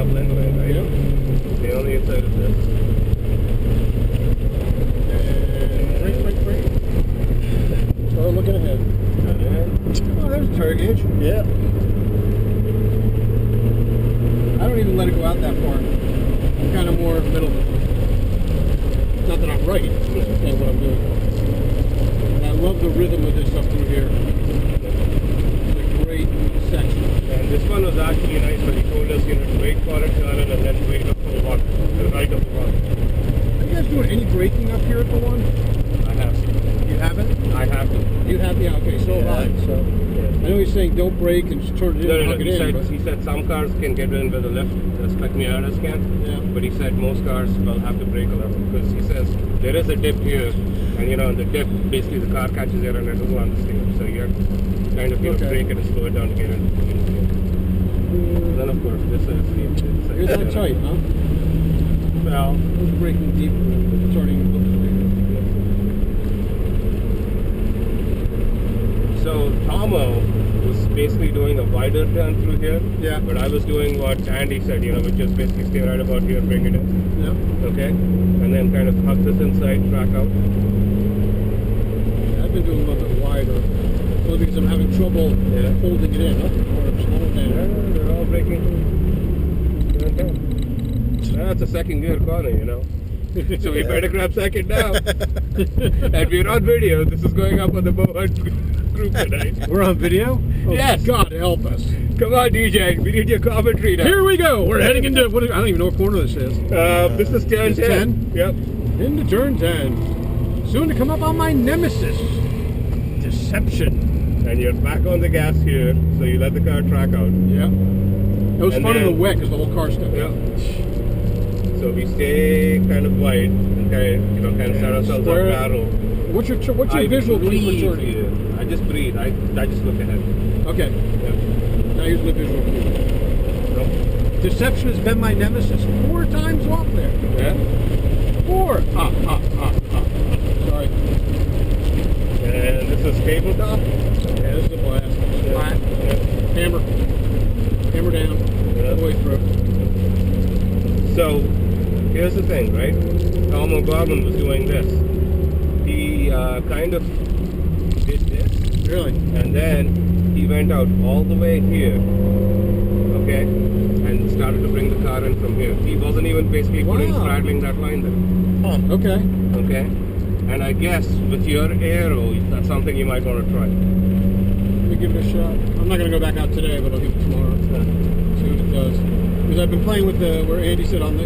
blend line, right? Yep. Stay on the inside of this. And brake. Start looking ahead. Oh, there's a tire gauge. Yeah. I don't even let it go out that far. I'm kind of more middle. Not that I'm right, that's what I'm doing. And I love the rhythm of this up through here. It's a great section. And this one was actually nice, but he told us, to wait for it, turn it, and then wait up for the one, the right of the one. Are you guys doing any braking up here at the one? I have to. You haven't? I have to. You have? Yeah, okay, so have I. So, I know he's saying don't brake and just turn it in and hug it in. He said some cars can get in with a lift, just like Miatas can. Yeah. But he said most cars will have to brake a little, because he says there is a dip here, and in the dip, basically the car catches it and it doesn't want to stay. So you have to kind of brake it and slow it down to get in. Then of course this is the You're that tight, huh? Well, I was braking deep and turning. So Tomo was basically doing a wider turn through here. Yeah. But I was doing what Andy said, which is basically stay right about here and bring it in. Yeah. Okay? And then kind of hug this inside, track out. I've been doing a little bit wider. Well, because I'm having trouble holding it in. Or slowing it Yeah, in. they're all braking. That's a second gear corner, So we better grab second now. And we're on video. This is going up on the Mohawk group tonight. We're on video? Oh, yes. God help us. Come on, DJ. We need your commentary now. Here we go. We're heading into, I don't even know what corner this is. This is turn 10. Yep. Into turn 10. Soon to come up on my nemesis. Deception. And you're back on the gas here, so you let the car track out. Yeah. It was fun in the wet because the whole car stuck. Yeah. So we stay kind of wide and kind of set ourselves up narrow. What's your visual cue for turning? I just breathe. I just look ahead. Okay. Yeah. Now here's the visual cue. No. Deception has been my nemesis 4 times off there. Yeah. 4. Sorry. And this is tabletop. Yeah, this is a blast. Flat. Yeah. Hammer down. All the way through. So, here's the thing, right? Tomo Gorman was doing this. He kind of did this. Really? And then he went out all the way here, okay? And started to bring the car in from here. He wasn't even basically straddling that line there. Oh, okay. Okay? And I guess with your aero, that's something you might want to try. Let me give it a shot. I'm not going to go back out today, but I'll give it tomorrow. See what it does. Because I've been playing with where Andy said on the,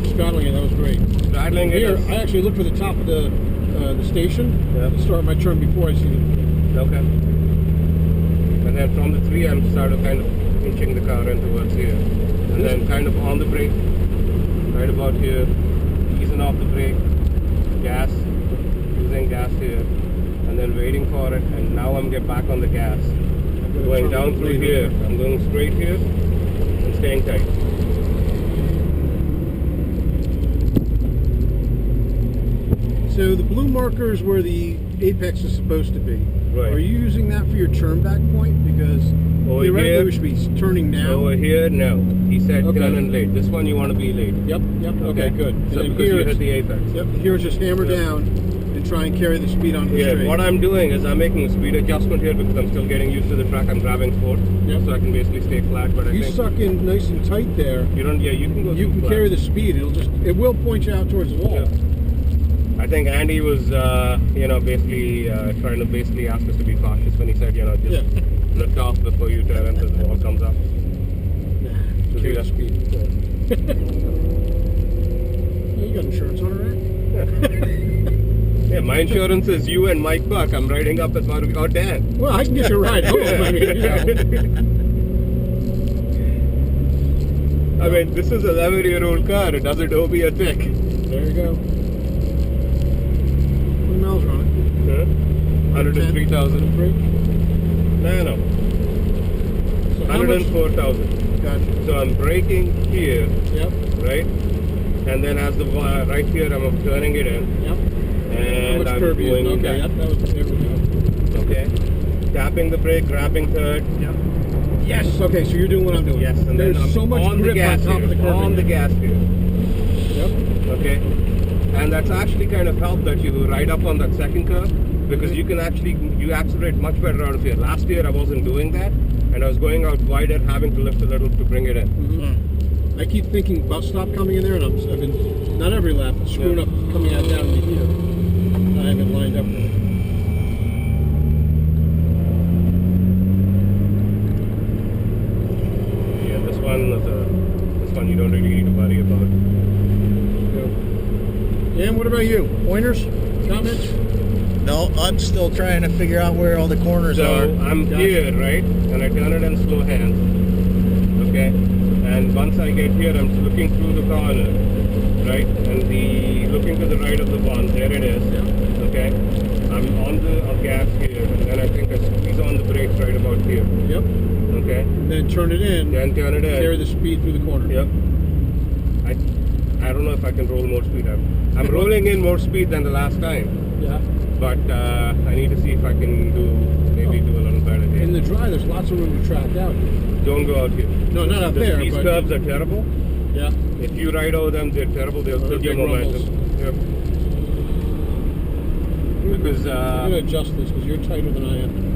straddling it, that was great. Straddling here, it. I actually looked for the top of the station to start my turn before I see it. Okay. And then from the 3, I'm started kind of inching the car in towards here. And then kind of on the brake, right about here, easing off the brake, gas, using gas here, and then waiting for it, and now I'm getting back on the gas. Going down through here. I'm going straight here and staying tight. So the blue marker is where the apex is supposed to be. Right. Are you using that for your turn back point? Because theoretically we should be turning now. Over here, no. He said turn in late. This one you want to be late. Yep. Okay, good. So and because you hit the apex. Yep. Here is just hammer down and try and carry the speed on the straight. What I'm doing is I'm making a speed adjustment here because I'm still getting used to the track. I'm grabbing fourth, so I can basically stay flat. But you suck in nice and tight there. You don't. Yeah, you can go. You can carry the speed. It will point you out towards the wall. Yeah. I think Andy was, basically trying to ask us to be cautious when he said, just lift off before you turn until the wall comes up. Nah, carry the speed. You got insurance on it, right? Yeah, my insurance is you and Mike Buck. I'm riding up as far as Dan. Well, I can get you a ride home. I mean, this is an 11-year-old car. It doesn't owe me a tick. There you go. Miles on it. 103,000. No. So 104,000. Gotcha. So I'm braking here. Yep. Right? And then as the right here, I'm turning it in. Yep. And I'm going okay. Yep. That was there we go. Okay. Tapping the brake, grabbing third. Yep. Yes. Okay, so you're doing what I'm doing. Yes, and there's then I'm so much on the grip gas on top here, of the curb. on the gas here. Yep. Okay, and that's actually kind of helped that you ride up on that second curve because you can actually accelerate much better out of here. Last year I wasn't doing that, and I was going out wider, having to lift a little to bring it in. I keep thinking bus stop coming in there, and I've been not every lap, but screwing up coming out down to here. I haven't lined up. Yeah, this one you don't really need to worry about. Dan, what about you? Pointers? Comments? No, I'm still trying to figure out where all the corners So are. I'm here, right, and I turn it in slow hands. Okay, and once I get here, I'm looking through the corner, right, and looking to the right of the one. There it is. Okay, I'm on the gas here, and then I think I squeeze on the brakes right about here. Yep. Okay. And then turn it in. Then turn it in. Carry the speed through the corner. Yep. I don't know if I can roll more speed. I'm rolling in more speed than the last time. Yeah. But I need to see if I can do a little better here. In the dry, there's lots of room to track out. Don't go out here. No, not out there. These but curves are terrible. Yeah. If you ride over them, they're terrible. They'll kill your big momentum. Yep. Because I'm gonna adjust this because you're tighter than I am.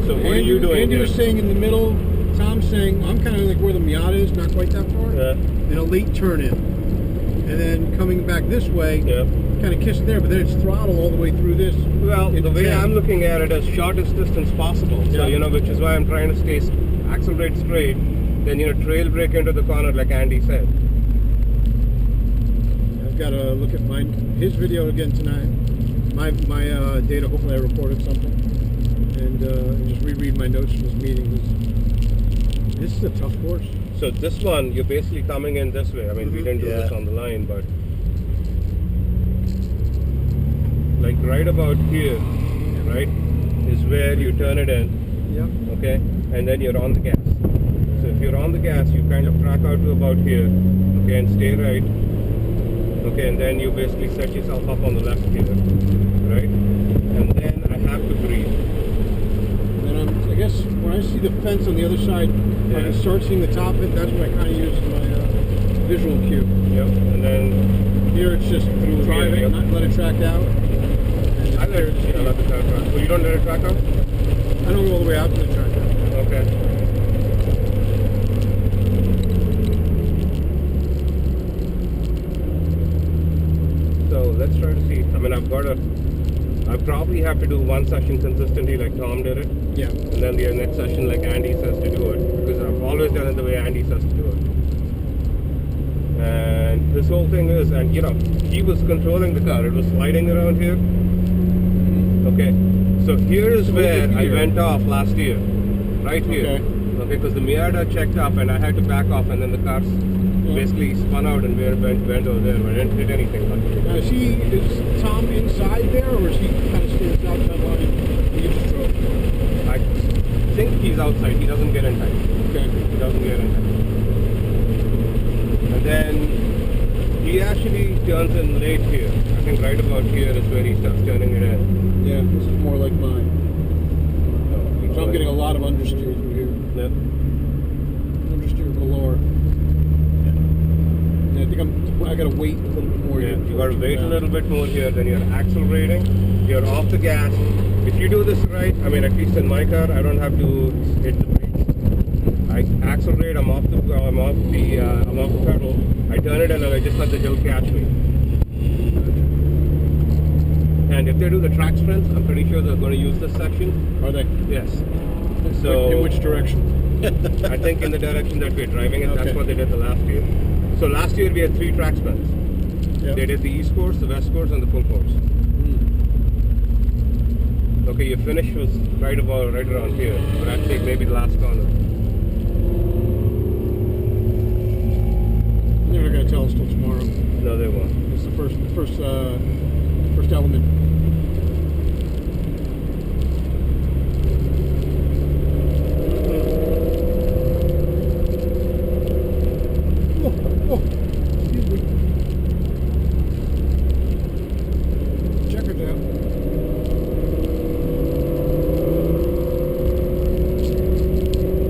so what are you doing Andrew's here? saying in the middle. Tom's saying I'm kind of like where the Miata is, not quite that far. Yeah. And a late turn in, and then coming back this way. Yep. Kind of kiss it there, but then it's throttle all the way through this. Well, the way 10. I'm looking at it is shortest distance possible. So, Yeah. which is why I'm trying to accelerate straight, then, trail brake into the corner like Andy said. I've got to look at his video again tonight. My data, hopefully I recorded something. And just reread my notes from this meeting. This is a tough course. So this one, you're basically coming in this way. I mean, we didn't do this on the line, but like right about here, right, is where you turn it in. Yeah. Okay, and then you're on the gas. So if you're on the gas, you kind of track out to about here, okay, and stay right. Okay, and then you basically set yourself up on the left here, right? And then I have to breathe. And I guess when I see the fence on the other side, I can start seeing the top of it. That's what I kind of use as my visual cue. Yep, and then Here it's just drive it, not let it track out. I let it, let the track out. So you don't let it track out? I don't go all the way out to the track out. Okay. So let's try to see. I mean, I probably have to do one session consistently like Tom did it. Yeah. And then the next session like Andy says to do it. Because I've always done it the way Andy says to do it. And this whole thing is, and he was controlling the car. It was sliding around here. Okay. So here is where I went off last year. Right here. Okay, because the Miata checked up and I had to back off, and then the car basically spun out and went over there. I didn't hit anything. Now, is Tom inside there, or is he kind of stands outside line? He just drove. I think he's outside. He doesn't get in time. Okay. He doesn't get in time. And then he actually turns in late here. I think right about here is where he starts turning it in. Yeah, this is more like mine. So I'm getting a lot of understeer through here. Yep. Understeer galore. And I think I gotta wait a little bit more Yeah, here. you gotta wait a little bit more here, then you're accelerating, you're off the gas. If you do this right, I mean, at least in my car, I don't have to hit the brakes. I accelerate, I'm off the pedal, I turn it in and I just let the hill catch me. And if they do the track sprints, I'm pretty sure they're going to use this section. Are they? Yes. So in which direction? I think in the direction that we're driving it. That's Okay. what they did the last year. So last year we had 3 track sprints. Yep. They did the east course, the west course, and the full course. Okay, your finish was right around here, or actually maybe the last corner. They're not gonna tell us till tomorrow. No, they won't. It's the first element.